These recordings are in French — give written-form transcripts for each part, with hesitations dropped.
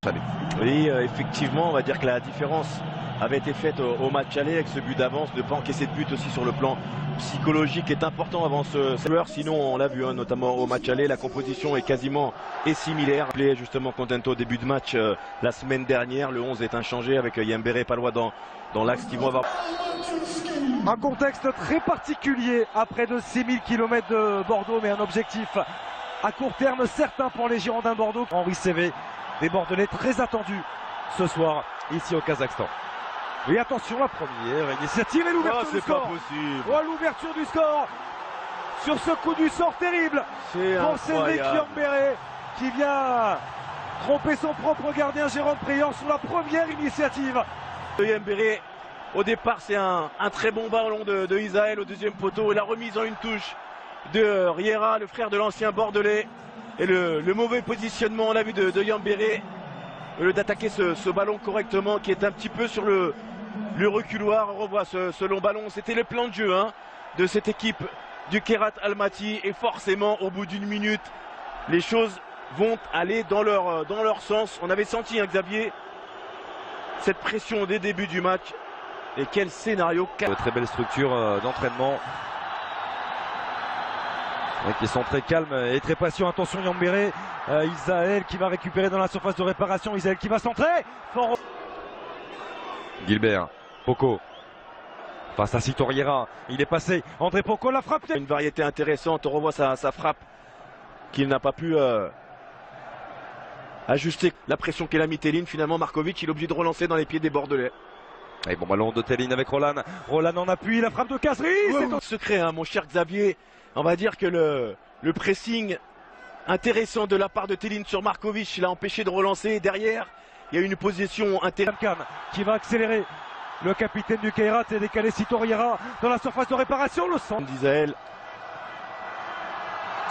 Allez. Oui, effectivement, on va dire que la différence avait été faite au match aller avec ce but d'avance, ne pas encaisser de but aussi sur le plan psychologique est important avant ce joueur. Sinon, on l'a vu, hein, notamment au match aller, la composition est quasiment similaire. Appelé justement Contento au début de match la semaine dernière, le 11 est inchangé avec Yembéré et Palois dans l'axe qui vont avoir. Un contexte très particulier à près de 6000 km de Bordeaux, mais un objectif à court terme certain pour les Girondins de Bordeaux. Henri Cévé, des Bordelais très attendus ce soir ici au Kazakhstan. Et attention, la première initiative et l'ouverture du score. Oh, l'ouverture du score sur ce coup du sort terrible pour Cédric Yembéré qui vient tromper son propre gardien Jérôme Priant sur la première initiative. Yembéré, au départ, c'est un très bon ballon de Isaël au deuxième poteau et la remise en une touche de Riera, le frère de l'ancien Bordelais. Et le mauvais positionnement, on l'a vu, de Yembéré, au lieu d'attaquer ce ballon correctement qui est un petit peu sur le reculoir. On revoit ce long ballon, c'était le plan de jeu de cette équipe du Kairat Almaty et forcément au bout d'une minute les choses vont aller dans leur sens. On avait senti, Xavier, cette pression dès le début du match. Et quel scénario! Très belle structure d'entraînement qui sont très calmes et très patients. Attention, Yembéré, Isaël qui va récupérer dans la surface de réparation, Isaël qui va centrer fort. Gilbert, Poko face à Sito Riera, il est passé, André Poko la frappe. Une variété intéressante, on revoit sa frappe qu'il n'a pas pu ajuster la pression qu'elle a mis Théline. Finalement Markovic il est obligé de relancer dans les pieds des Bordelais. Et bon ballon de Théline avec Roland, Roland en appui, la frappe de Kazri. C'est au secret, mon cher Xavier. On va dire que le pressing intéressant de la part de Théline sur Markovic l'a empêché de relancer. Derrière, il y a une position intéressante. Qui va accélérer. Le capitaine du Kairat est décalé Sito Riera dans la surface de réparation. Le centre d'Isaël.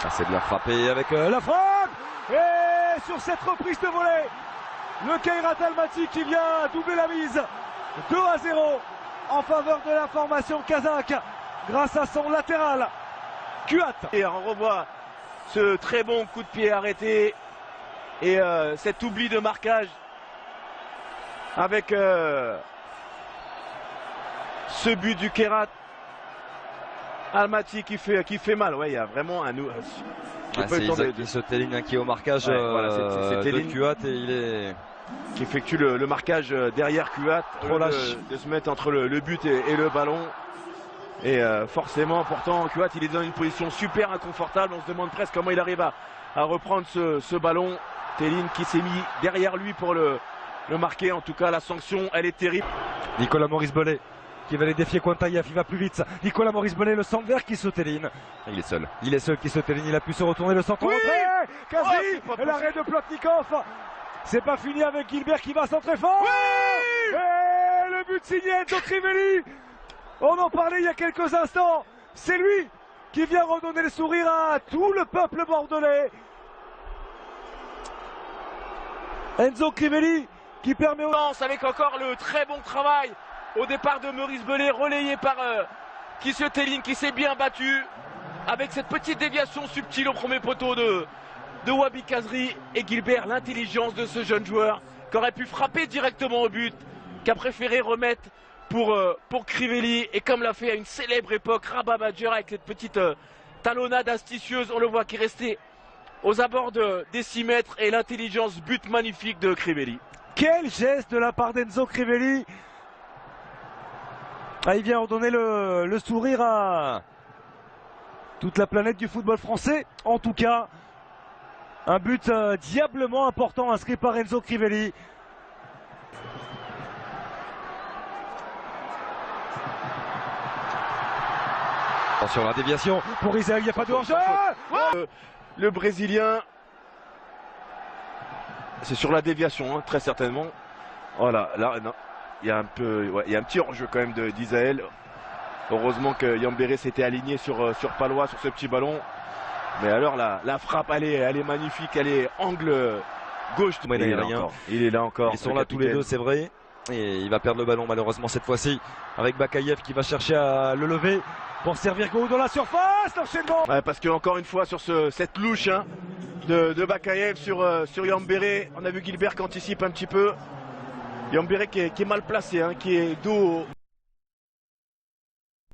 C'est bien frappé avec la frappe. Et sur cette reprise de volée, le Kairat Almaty qui vient doubler la mise. 2-0 en faveur de la formation kazakh grâce à son latéral Kuat. Et on revoit ce très bon coup de pied arrêté et cet oubli de marquage avec ce but du Kairat Almaty qui fait mal. Ouais, il y a vraiment un ce Théline qui est au marquage de Kuat et il est qui effectue le marquage derrière Kuat, de se mettre entre le but et le ballon. Et forcément, pourtant, Kuat il est dans une position super inconfortable. On se demande presque comment il arrive à reprendre ce ballon. Théline qui s'est mis derrière lui pour le marquer. En tout cas, la sanction, elle est terrible. Nicolas Maurice Bellet qui va aller défier Quantaïef, il va plus vite. Nicolas Maurice Bellet, le centre vert qui se Théline. Il est seul qui se Théline, il a pu se retourner, le centre rentré. Kazri, l'arrêt de Plotnikov. C'est pas fini avec Gilbert qui va centrer fort. Oui, et le but signé Enzo Crivelli. On en parlait il y a quelques instants. C'est lui qui vient redonner le sourire à tout le peuple bordelais. Enzo Crivelli qui permet avec encore le très bon travail au départ de Maurice Bellet, relayé par Kisse Théline qui s'est bien battu avec cette petite déviation subtile au premier poteau de Wabi Kazri. Et Gilbert, l'intelligence de ce jeune joueur qui aurait pu frapper directement au but, qui a préféré remettre pour Crivelli, et comme l'a fait à une célèbre époque Rabat Badger avec cette petite talonnade astucieuse. On le voit qui est resté aux abords des 6 mètres, et l'intelligence but magnifique de Crivelli. Quel geste de la part d'Enzo Crivelli. Il vient redonner le sourire à toute la planète du football français. En tout cas, un but diablement important inscrit par Enzo Crivelli. Attention la déviation pour Isaël, il n'y a pas de hors-jeu. Le Brésilien, c'est sur la déviation, très certainement. Voilà, là, non, il y a un petit hors-jeu quand même d'Isaël. Heureusement que Yembéré s'était aligné sur Palois, sur ce petit ballon. Mais alors la frappe, elle est magnifique, elle est angle gauche. Il est là encore. Ils sont là tous les deux, c'est vrai. Et il va perdre le ballon malheureusement cette fois-ci avec Bakayev qui va chercher à le lever pour servir Go dans la surface. L'enchaînement. Ouais, parce que encore une fois sur cette louche, de Bakayev sur Yambéré. On a vu Gilbert qui anticipe un petit peu. Yambéré qui est mal placé, hein, qui est dos